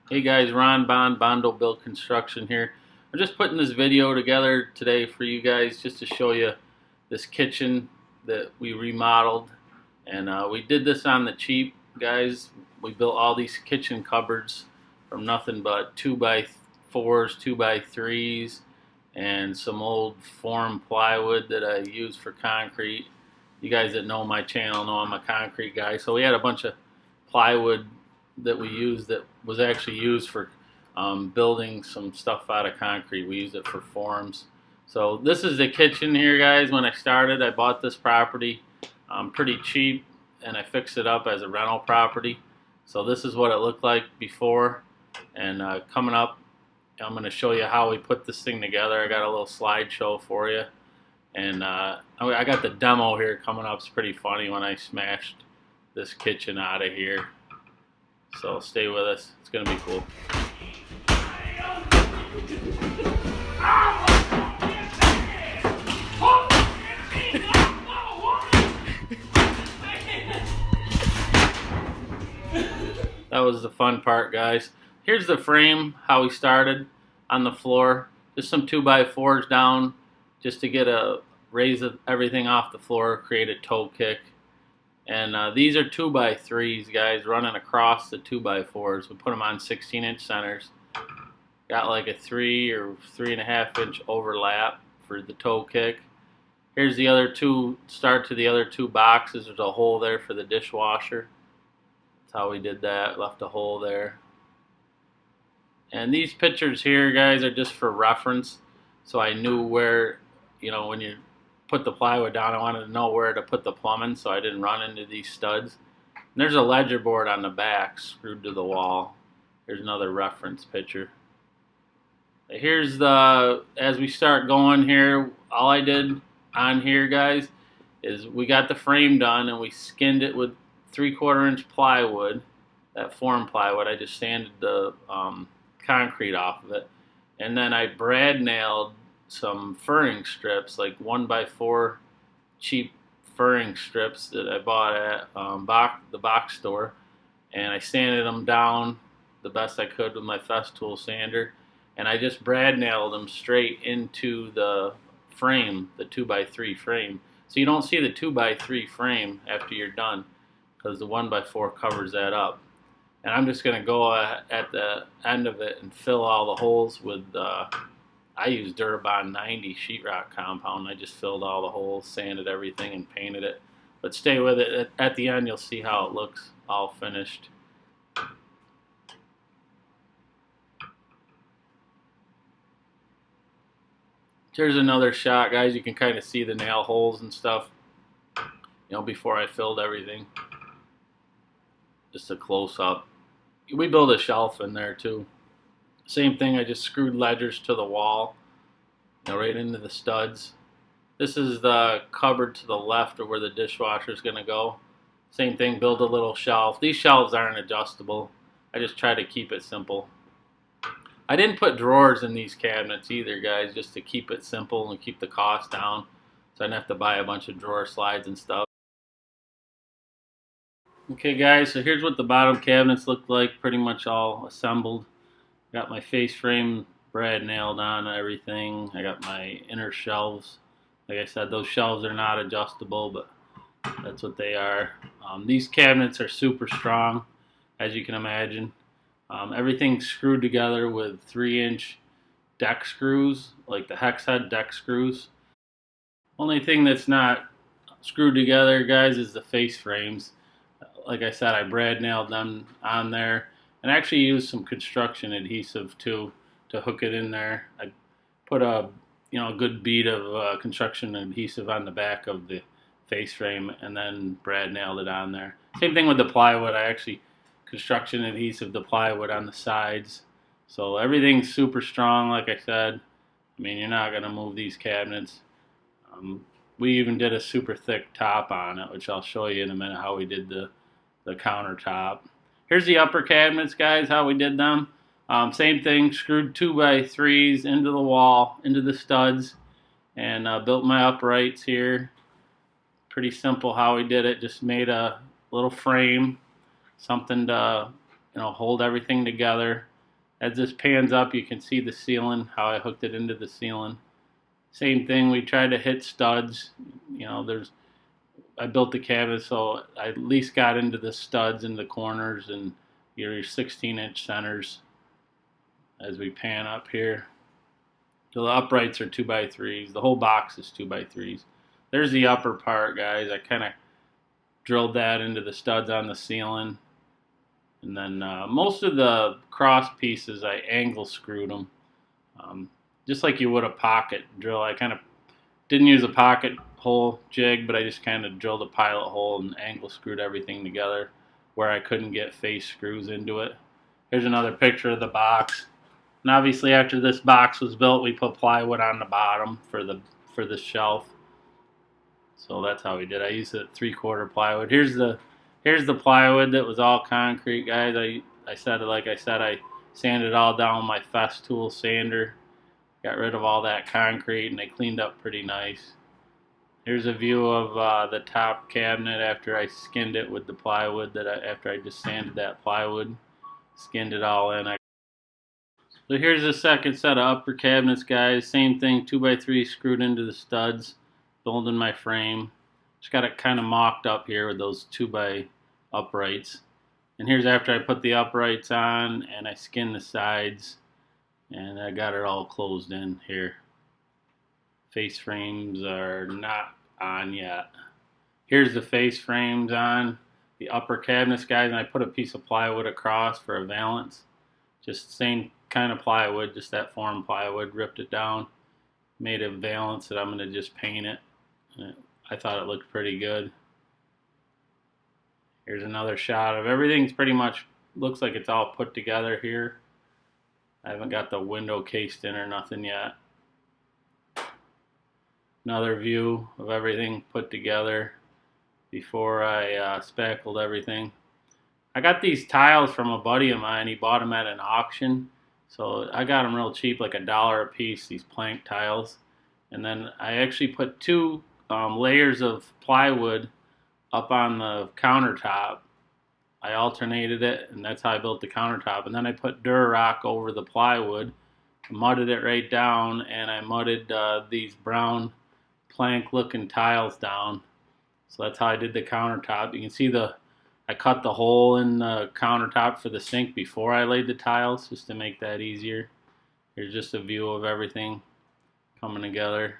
Hey guys, Bondo Build Construction here. I'm just putting this video together today for you guys just to show you this kitchen that we remodeled. And we did this on the cheap, guys. We built all these kitchen cupboards from nothing but 2x4s, 2x3s, and some old form plywood that I use for concrete. You guys that know my channel know I'm a concrete guy. So we had a bunch of plywood that we used that was actually used for building some stuff out of concrete. We used it for forms. So this is the kitchen here, guys. When I started, I bought this property pretty cheap, and I fixed it up as a rental property. So this is what it looked like before, and coming up, I'm going to show you how we put this thing together. I got a little slideshow for you, and I got the demo here coming up. It's pretty funny when I smashed this kitchen out of here. So stay with us. It's going to be cool. That was the fun part, guys. Here's the frame, how we started on the floor. Just some 2x4s down just to raise everything off the floor, create a toe kick. And these are 2x3s, guys, running across the 2x4s. We put them on 16-inch centers. Got like a 3 or 3.5-inch overlap for the toe kick. Here's the other two, start to the other two boxes. There's a hole there for the dishwasher. That's how we did that, left a hole there. And these pictures here, guys, are just for reference. So I knew where, when you put the plywood down, I wanted to know where to put the plumbing so I didn't run into these studs. And there's a ledger board on the back screwed to the wall. Here's another reference picture. Here's as we start going here, all I did on here, guys, is we got the frame done and we skinned it with 3/4-inch plywood, that form plywood. I just sanded the concrete off of it. And then I brad nailed some furring strips, like 1x4 cheap furring strips that I bought at the box store, and I sanded them down the best I could with my Festool sander, and I just brad nailed them straight into the frame, the 2x3 frame. So you don't see the 2x3 frame after you're done, because the 1x4 covers that up. And I'm just going to go at the end of it and fill all the holes with I used Durabond 90 sheetrock compound. I just filled all the holes, sanded everything, and painted it. But stay with it. At the end, you'll see how it looks all finished. Here's another shot, guys. You can kind of see the nail holes and stuff, before I filled everything. Just a close-up. We built a shelf in there, too. Same thing, I just screwed ledgers to the wall, right into the studs. This is the cupboard to the left of where the dishwasher is going to go. Same thing, build a little shelf. These shelves aren't adjustable. I just try to keep it simple. I didn't put drawers in these cabinets either, guys, just to keep it simple and keep the cost down, so I didn't have to buy a bunch of drawer slides and stuff. Okay, guys, so here's what the bottom cabinets look like, pretty much all assembled. Got my face frame brad nailed on everything. I got my inner shelves. Like I said, those shelves are not adjustable, but that's what they are. These cabinets are super strong, as you can imagine. Everything's screwed together with 3-inch deck screws, like the hex head deck screws. Only thing that's not screwed together, guys, is the face frames. Like I said, I brad nailed them on there. And I actually used some construction adhesive too to hook it in there. I put a good bead of construction adhesive on the back of the face frame and then brad nailed it on there. Same thing with the plywood. I actually construction adhesive the plywood on the sides. So everything's super strong, like I said. I mean, you're not going to move these cabinets. We even did a super thick top on it, which I'll show you in a minute how we did the countertop. Here's the upper cabinets, guys, how we did them. Same thing, screwed 2x3s into the wall, into the studs, and built my uprights here. Pretty simple how we did it. Just made a little frame, something to hold everything together. As this pans up, you can see the ceiling, how I hooked it into the ceiling. Same thing, we tried to hit studs. You know, I built the cabinet so I at least got into the studs in the corners and your 16-inch centers as we pan up here. So the uprights are 2x3s. The whole box is 2x3s. There's the upper part, guys. I kind of drilled that into the studs on the ceiling. And then most of the cross pieces, I angle screwed them. Just like you would a pocket drill. I kind of didn't use a pocket hole jig, but I just kind of drilled a pilot hole and angle screwed everything together where I couldn't get face screws into it. Here's another picture of the box. And obviously after this box was built, we put plywood on the bottom for the shelf. So that's how we did. I used a 3/4 plywood. Here's the plywood that was all concrete, guys. I sanded it all down with my Festool sander. Got rid of all that concrete and they cleaned up pretty nice. Here's a view of the top cabinet after I skinned it with the plywood after I just sanded that plywood, skinned it all in. So here's the second set of upper cabinets, guys. Same thing, 2x3 screwed into the studs, building my frame. Just got it kind of mocked up here with those 2x uprights. And here's after I put the uprights on and I skinned the sides and I got it all closed in here. Face frames are not on yet. Here's the face frames on the upper cabinets, guys, and I put a piece of plywood across for a valance. Just same kind of plywood, just that form plywood, ripped it down, made a valance that I'm going to just paint it. I thought it looked pretty good. Here's another shot of everything's pretty much, looks like it's all put together here. I haven't got the window cased in or nothing yet. Another view of everything put together before I spackled everything. I got these tiles from a buddy of mine. He bought them at an auction. So I got them real cheap, like $1 a piece, these plank tiles. And then I actually put 2 layers of plywood up on the countertop. I alternated it, and that's how I built the countertop. And then I put Durarock over the plywood, mudded it right down, and I mudded these brown plank-looking tiles down. So that's how I did the countertop. You can see I cut the hole in the countertop for the sink before I laid the tiles, just to make that easier. Here's just a view of everything coming together.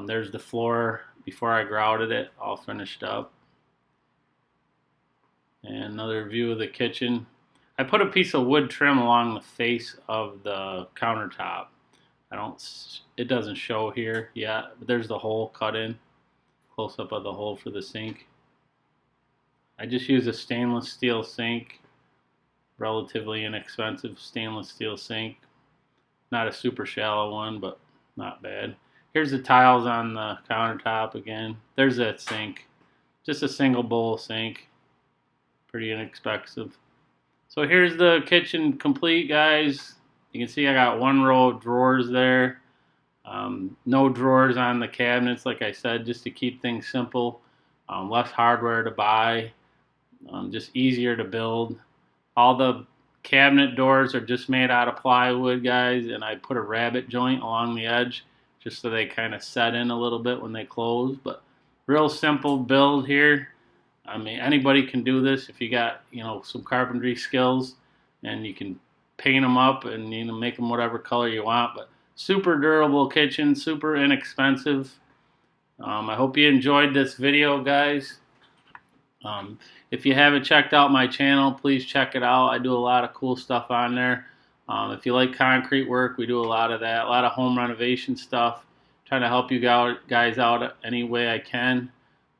There's the floor before I grouted it, all finished up. And another view of the kitchen. I put a piece of wood trim along the face of the countertop. It doesn't show here yet, but there's the hole cut in. Close up of the hole for the sink. I just use a stainless steel sink, relatively inexpensive stainless steel sink. Not a super shallow one, but not bad. Here's the tiles on the countertop again. There's that sink. Just a single bowl sink. Pretty inexpensive. So here's the kitchen complete, guys. You can see I got 1 row of drawers there. No drawers on the cabinets, like I said, just to keep things simple. Less hardware to buy. Just easier to build. All the cabinet doors are just made out of plywood, guys, and I put a rabbet joint along the edge just so they kind of set in a little bit when they close. But real simple build here. I mean, anybody can do this if you got, some carpentry skills, and you can paint them up and make them whatever color you want. But super durable kitchen, super inexpensive. I hope you enjoyed this video, guys. If you haven't checked out my channel, please check it out. I do a lot of cool stuff on there. If you like concrete work, we do a lot of that, a lot of home renovation stuff. Trying to help you guys out any way I can.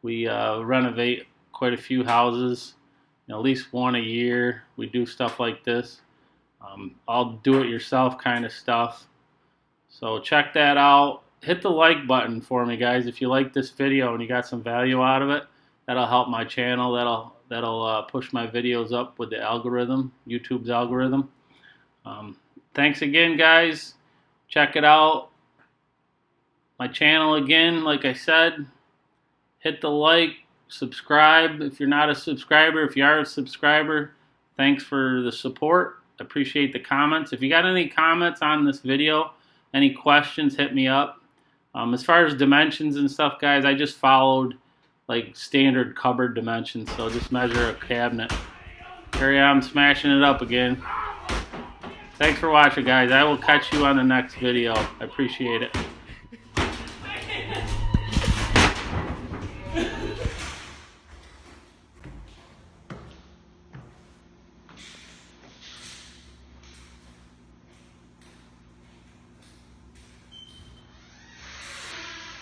We renovate quite a few houses, at least one a year. We do stuff like this. All do-it-yourself kind of stuff. So check that out. Hit the like button for me, guys, if you like this video and you got some value out of it. That'll help my channel. That'll push my videos up with the algorithm, YouTube's algorithm. Thanks again, guys. Check it out. My channel again, like I said. Hit the like, subscribe if you're not a subscriber. If you are a subscriber, thanks for the support. appreciate the comments. If you got any comments on this video, any questions, hit me up. As far as dimensions and stuff, guys, I just followed like standard cupboard dimensions, so just measure a cabinet. Here I am smashing it up again. Thanks for watching, guys. I will catch you on the next video. I appreciate it.